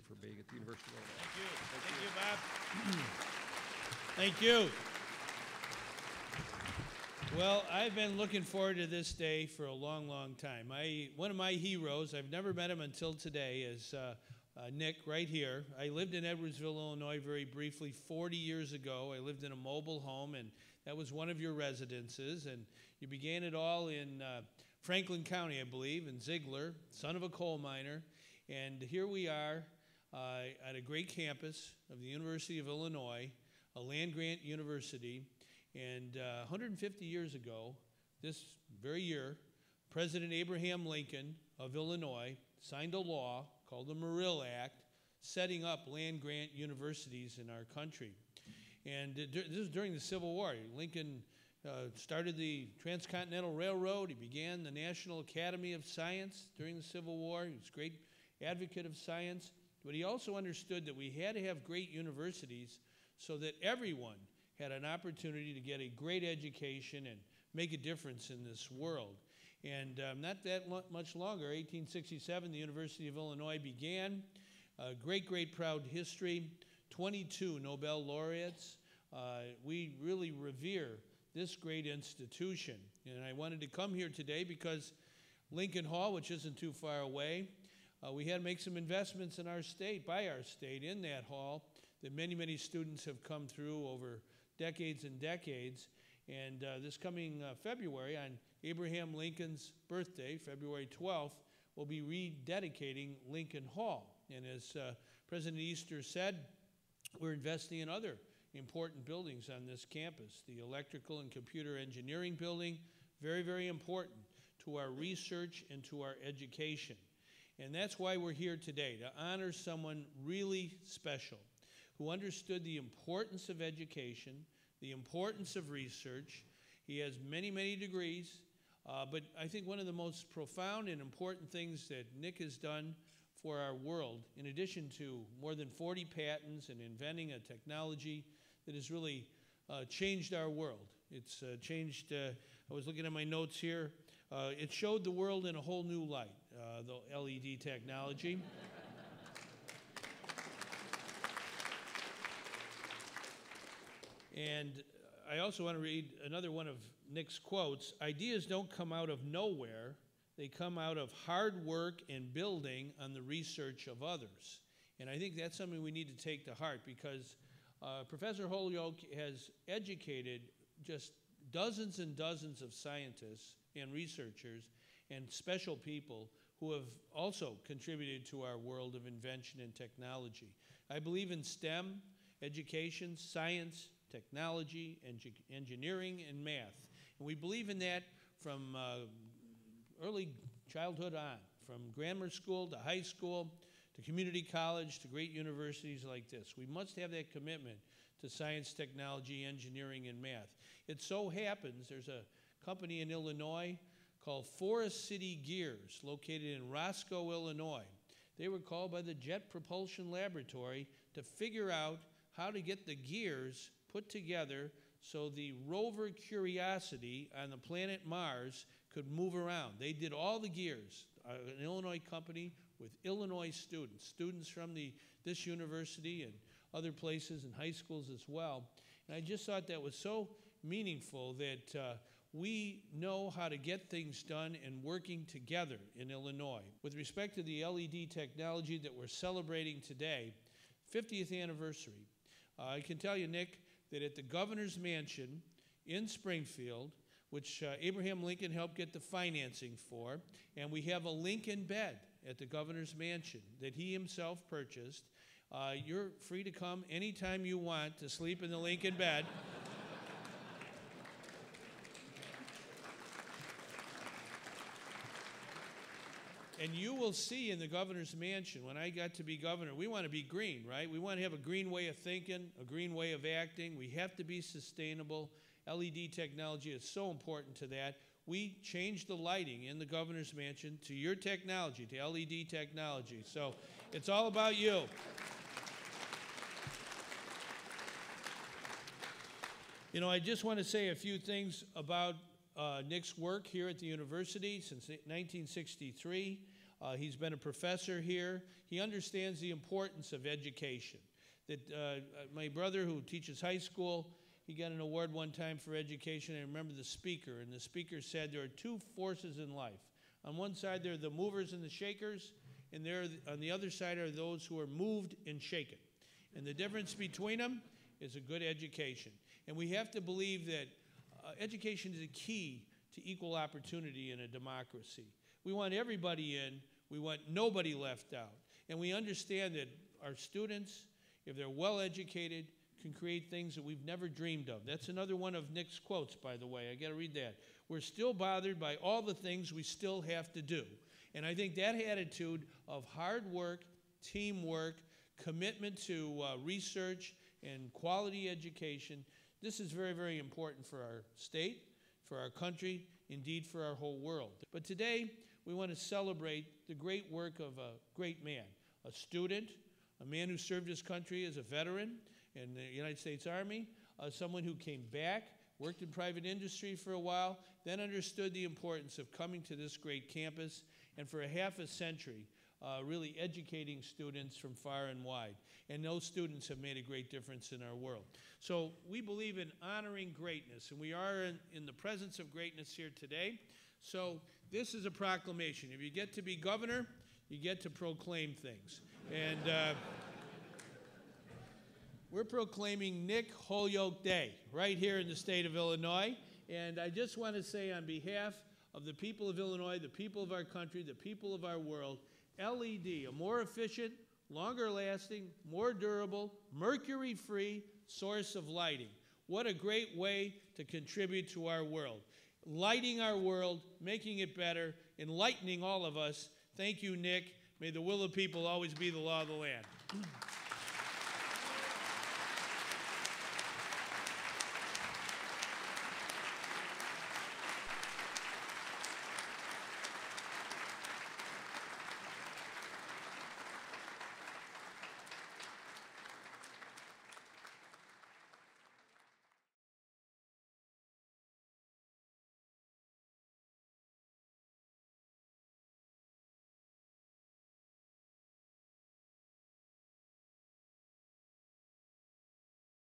for being at the University of Illinois. Thank you. Thank you, Bob. Thank you. Well, I've been looking forward to this day for a long, long time. One of my heroes, I've never met him until today, is Nick, right here. I lived in Edwardsville, Illinois very briefly 40 years ago. I lived in a mobile home, and that was one of your residences. And you began it all in Franklin County, I believe, in Ziegler, son of a coal miner. And here we are at a great campus of the University of Illinois, a land-grant university. And 150 years ago, this very year, President Abraham Lincoln of Illinois signed a law called the Morrill Act, setting up land-grant universities in our country. And this was during the Civil War. Lincoln started the Transcontinental Railroad. He began the National Academy of Science during the Civil War. He was a great advocate of science. But he also understood that we had to have great universities so that everyone had an opportunity to get a great education and make a difference in this world. And not that much longer, 1867, the University of Illinois began. Great, proud history. 22 Nobel laureates. We really revere this great institution. And I wanted to come here today because Lincoln Hall, which isn't too far away, we had to make some investments in our state, by our state, in that hall that many students have come through over decades and decades. And this coming February, on Abraham Lincoln's birthday, February 12th, we'll be rededicating Lincoln Hall. And as President Easter said, we're investing in other important buildings on this campus. The electrical and computer engineering building, very important to our research and to our education. And that's why we're here today, to honor someone really special who understood the importance of education, the importance of research. He has many degrees, but I think one of the most profound and important things that Nick has done for our world, in addition to more than 40 patents and inventing a technology that has really changed our world. It's changed, I was looking at my notes here, it showed the world in a whole new light, the LED technology. And I also want to read another one of Nick's quotes. Ideas don't come out of nowhere. They come out of hard work and building on the research of others. And I think that's something we need to take to heart because Professor Holonyak has educated just dozens and dozens of scientists and researchers and special people who have also contributed to our world of invention and technology. I believe in STEM, education, science, technology, engineering, and math. And we believe in that from early childhood on, from grammar school to high school to community college to great universities like this. We must have that commitment to science, technology, engineering, and math. It so happens there's a company in Illinois called Forest City Gears, located in Roscoe, Illinois. They were called by the Jet Propulsion Laboratory to figure out how to get the gears put together so the rover Curiosity on the planet Mars could move around. They did all the gears, an Illinois company with Illinois students from this university and other places and high schools as well. And I just thought that was so meaningful that we know how to get things done and working together in Illinois. With respect to the LED technology that we're celebrating today, 50th anniversary, I can tell you, Nick, that at the governor's mansion in Springfield, which Abraham Lincoln helped get the financing for, and we have a Lincoln bed at the governor's mansion that he himself purchased. You're free to come anytime you want to sleep in the Lincoln bed. And you will see in the governor's mansion, when I got to be governor, we want to be green, right? We want to have a green way of thinking, a green way of acting. We have to be sustainable. LED technology is so important to that. We changed the lighting in the governor's mansion to your technology, to LED technology. So it's all about you. You know, I just want to say a few things about Nick's work here at the university since 1963. He's been a professor here. He understands the importance of education. My brother, who teaches high school, he got an award one time for education. I remember the speaker, and the speaker said there are two forces in life. On one side, there are the movers and the shakers, and on the other side are those who are moved and shaken. And the difference between them is a good education. And we have to believe that education is a key to equal opportunity in a democracy. We want everybody in. We want nobody left out. And we understand that our students, if they're well educated, can create things that we've never dreamed of. That's another one of Nick's quotes, by the way. I got to read that. We're still bothered by all the things we still have to do. And I think that attitude of hard work, teamwork, commitment to research and quality education, this is very, very important for our state, for our country, indeed for our whole world. But today, we want to celebrate the great work of a great man, a student, a man who served his country as a veteran in the United States Army, someone who came back, worked in private industry for a while, then understood the importance of coming to this great campus, and for a half a century, really educating students from far and wide. And those students have made a great difference in our world. So we believe in honoring greatness, and we are in the presence of greatness here today. So this is a proclamation. If you get to be governor, you get to proclaim things. And we're proclaiming Nick Holonyak Day right here in the state of Illinois. And I just want to say on behalf of the people of Illinois, the people of our country, the people of our world, LED, a more efficient, longer lasting, more durable, mercury-free source of lighting. What a great way to contribute to our world. Lighting our world, making it better, enlightening all of us. Thank you, Nick. May the will of people always be the law of the land.